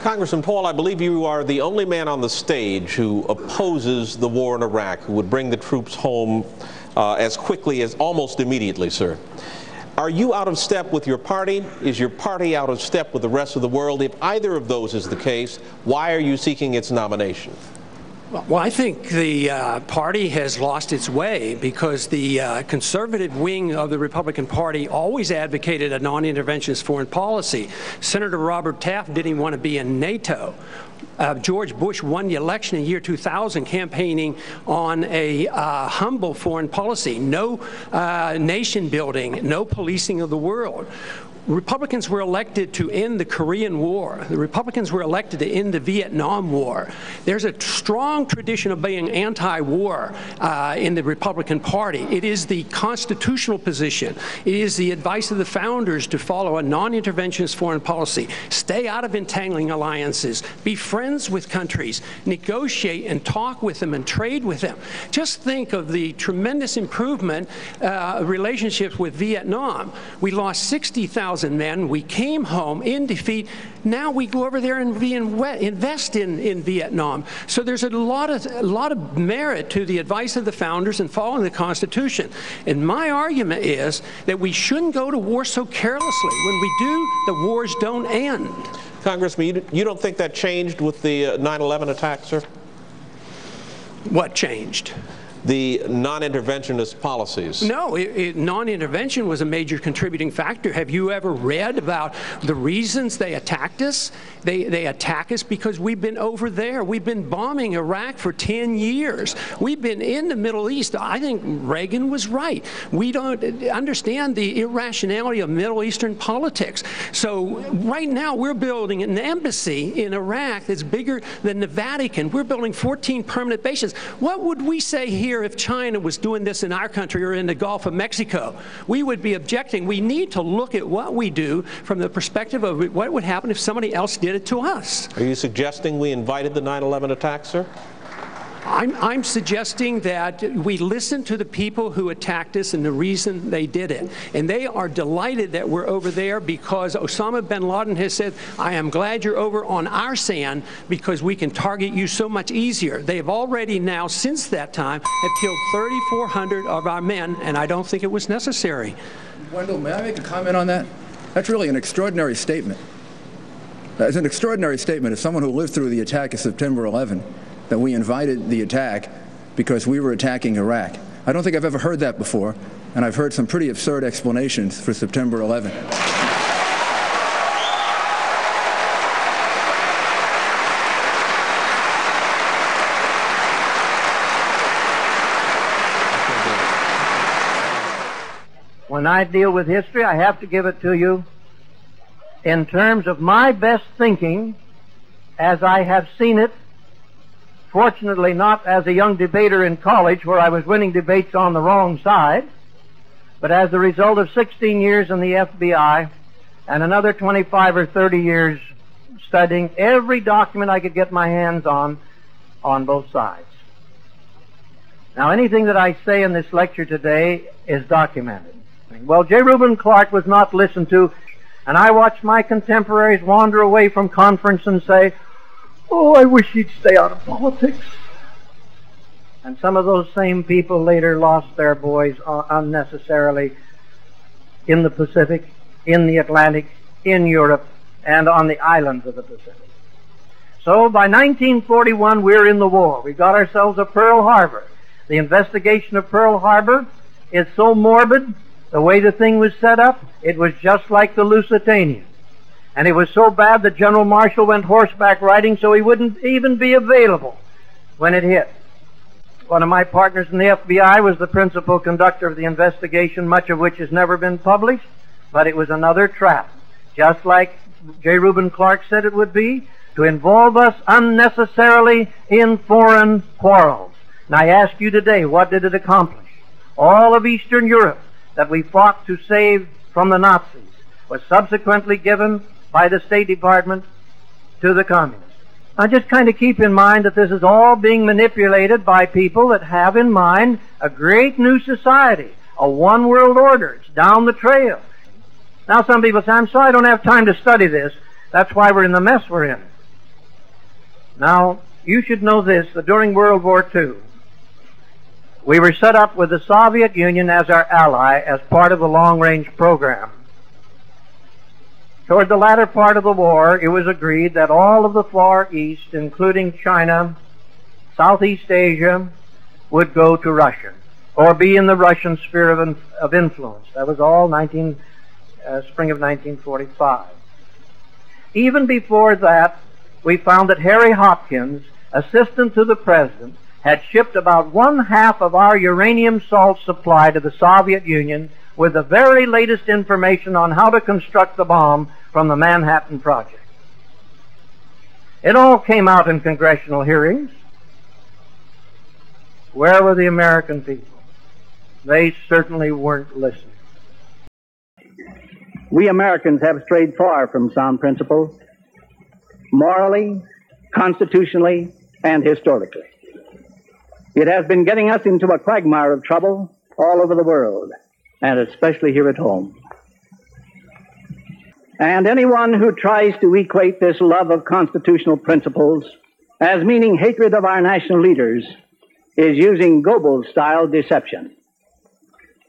Congressman Paul, I believe you are the only man on the stage who opposes the war in Iraq, who would bring the troops home as quickly as almost immediately, sir. Are you out of step with your party? Is your party out of step with the rest of the world? If either of those is the case, why are you seeking its nomination? Well, I think the party has lost its way because the conservative wing of the Republican Party always advocated a non-interventionist foreign policy. Senator Robert Taft didn't even want to be in NATO. George Bush won the election in year 2000 campaigning on a humble foreign policy, no nation building, no policing of the world. Republicans were elected to end the Korean War. The Republicans were elected to end the Vietnam War. There's a strong tradition of being anti-war in the Republican Party. It is the constitutional position. It is the advice of the founders to follow a non-interventionist foreign policy. Stay out of entangling alliances. Be friends with countries. Negotiate and talk with them and trade with them. Just think of the tremendous improvement relationships with Vietnam. We lost 60,000 men. We came home in defeat. Now we go over there and invest in Vietnam. So there's a lot of merit to the advice of the founders and following the Constitution. And my argument is that we shouldn't go to war so carelessly. When we do, the wars don't end. Congressman, you don't think that changed with the 9/11 attack, sir? What changed? The non-interventionist policies. No, non-intervention was a major contributing factor. Have you ever read about the reasons they attacked us? They attack us because we've been over there. We've been bombing Iraq for 10 years. We've been in the Middle East. I think Reagan was right. We don't understand the irrationality of Middle Eastern politics. So right now we're building an embassy in Iraq that's bigger than the Vatican. We're building 14 permanent bases. What would we say here if China was doing this in our country or in the Gulf of Mexico? We would be objecting. We need to look at what we do from the perspective of what would happen if somebody else did it to us. Are you suggesting we invited the 9/11 attack, sir? I'm suggesting that we listen to the people who attacked us and the reason they did it. And they are delighted that we're over there because Osama bin Laden has said, I am glad you're over on our sand because we can target you so much easier. They have already now, since that time, have killed 3,400 of our men, and I don't think it was necessary. Wendell, may I make a comment on that? That's really an extraordinary statement. It's an extraordinary statement as someone who lived through the attack of September 11. That we invited the attack because we were attacking Iraq. I don't think I've ever heard that before, and I've heard some pretty absurd explanations for September 11. When I deal with history, I have to give it to you in terms of my best thinking as I have seen it. Fortunately, not as a young debater in college where I was winning debates on the wrong side, but as the result of 16 years in the FBI and another 25 or 30 years studying every document I could get my hands on both sides. Now, anything that I say in this lecture today is documented. Well, J. Reuben Clark was not listened to, and I watched my contemporaries wander away from conference and say, oh, I wish he'd stay out of politics. And some of those same people later lost their boys unnecessarily in the Pacific, in the Atlantic, in Europe, and on the islands of the Pacific. So by 1941, we're in the war. We got ourselves a Pearl Harbor. The investigation of Pearl Harbor is so morbid, the way the thing was set up, it was just like the Lusitania. And it was so bad that General Marshall went horseback riding so he wouldn't even be available when it hit. One of my partners in the FBI was the principal conductor of the investigation, much of which has never been published, but it was another trap. Just like J. Reuben Clark said it would be, to involve us unnecessarily in foreign quarrels. And I ask you today, what did it accomplish? All of Eastern Europe that we fought to save from the Nazis was subsequently given by the State Department to the communists. Now just kind of keep in mind that this is all being manipulated by people that have in mind a great new society, a one world order. It's down the trail. Now some people say, I'm sorry I don't have time to study this. That's why we're in the mess we're in. Now, you should know this, that during World War II, we were set up with the Soviet Union as our ally as part of the long-range program. Toward the latter part of the war, it was agreed that all of the Far East, including China, Southeast Asia, would go to Russia, or be in the Russian sphere of influence. That was all spring of 1945. Even before that, we found that Harry Hopkins, assistant to the President, had shipped about 1/2 of our uranium salt supply to the Soviet Union with the very latest information on how to construct the bomb from the Manhattan Project. It all came out in congressional hearings. Where were the American people? They certainly weren't listening. We Americans have strayed far from sound principles, morally, constitutionally, and historically. It has been getting us into a quagmire of trouble all over the world, and especially here at home. And anyone who tries to equate this love of constitutional principles as meaning hatred of our national leaders is using Goebbels-style deception.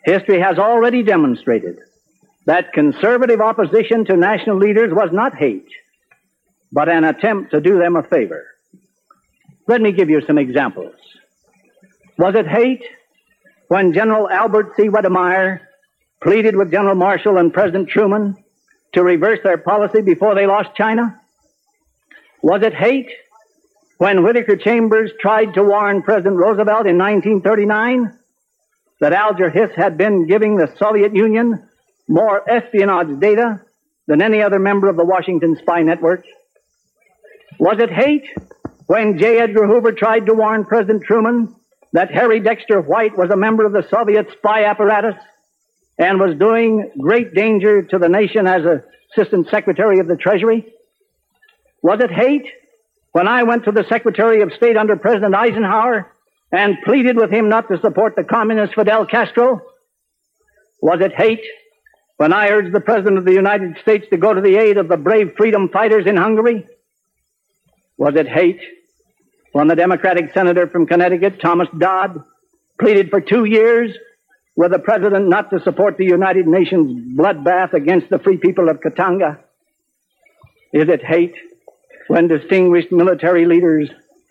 History has already demonstrated that conservative opposition to national leaders was not hate, but an attempt to do them a favor. Let me give you some examples. Was it hate when General Albert C. Wedemeyer pleaded with General Marshall and President Truman to reverse their policy before they lost China? Was it hate when Whittaker Chambers tried to warn President Roosevelt in 1939 that Alger Hiss had been giving the Soviet Union more espionage data than any other member of the Washington spy network? Was it hate when J. Edgar Hoover tried to warn President Truman that Harry Dexter White was a member of the Soviet spy apparatus and was doing great danger to the nation as Assistant Secretary of the Treasury? Was it hate when I went to the Secretary of State under President Eisenhower and pleaded with him not to support the communist Fidel Castro? Was it hate when I urged the President of the United States to go to the aid of the brave freedom fighters in Hungary? Was it hate when the Democratic senator from Connecticut, Thomas Dodd, pleaded for 2 years with the President not to support the United Nations bloodbath against the free people of Katanga? Is it hate when distinguished military leaders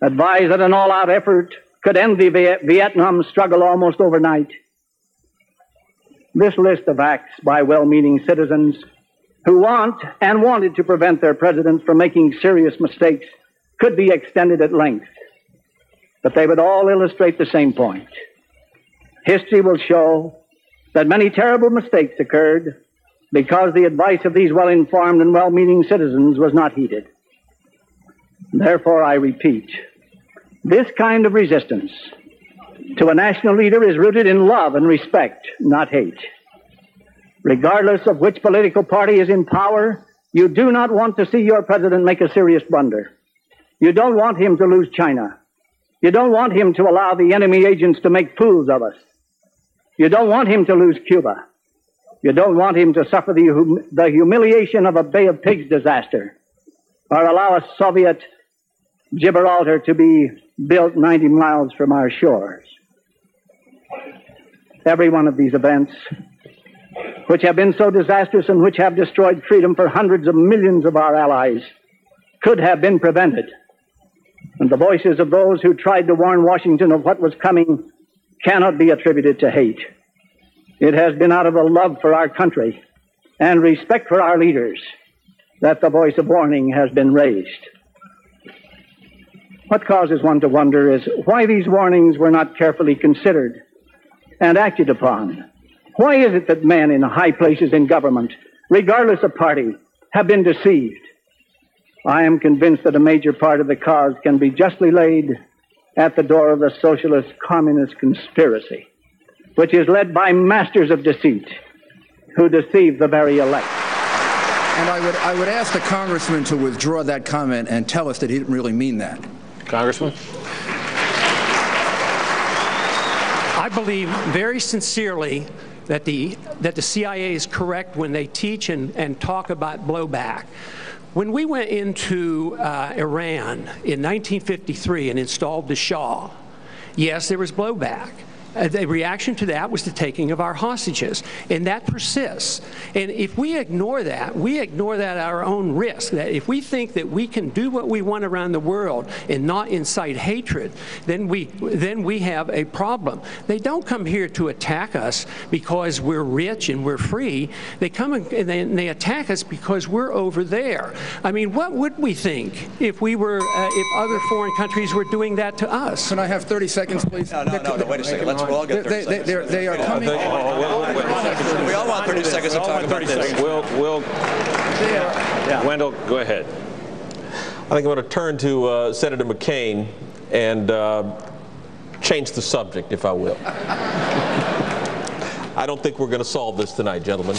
advised that an all-out effort could end the Vietnam struggle almost overnight? This list of acts by well-meaning citizens who want and wanted to prevent their presidents from making serious mistakes could be extended at length, but they would all illustrate the same point. History will show that many terrible mistakes occurred because the advice of these well-informed and well-meaning citizens was not heeded. Therefore, I repeat, this kind of resistance to a national leader is rooted in love and respect, not hate. Regardless of which political party is in power, you do not want to see your president make a serious blunder. You don't want him to lose China. You don't want him to allow the enemy agents to make fools of us. You don't want him to lose Cuba. You don't want him to suffer the humiliation of a Bay of Pigs disaster, or allow a Soviet Gibraltar to be built 90 miles from our shores. Every one of these events, which have been so disastrous and which have destroyed freedom for hundreds of millions of our allies, could have been prevented. And the voices of those who tried to warn Washington of what was coming cannot be attributed to hate. It has been out of a love for our country and respect for our leaders that the voice of warning has been raised. What causes one to wonder is why these warnings were not carefully considered and acted upon. Why is it that men in high places in government, regardless of party, have been deceived? I am convinced that a major part of the cause can be justly laid at the door of the socialist-communist conspiracy, which is led by masters of deceit who deceive the very elect. And I would ask the congressman to withdraw that comment and tell us that he didn't really mean that. Congressman? I believe very sincerely that the CIA is correct when they teach and talk about blowback. When we went into Iran in 1953 and installed the Shah, yes, there was blowback. The reaction to that was the taking of our hostages, and that persists. And if we ignore that at our own risk. That if we think that we can do what we want around the world and not incite hatred, then we have a problem. They don't come here to attack us because we're rich and we're free. They come and they attack us because we're over there. I mean, what would we think if we were, if other foreign countries were doing that to us? Can I have 30 seconds, please? No, wait a second. We'll all get 30 seconds. They are coming. We all want 30 seconds to talk about this. Wendell, go ahead. I think I'm going to turn to Senator McCain and change the subject, if I will. I don't think we're going to solve this tonight, gentlemen.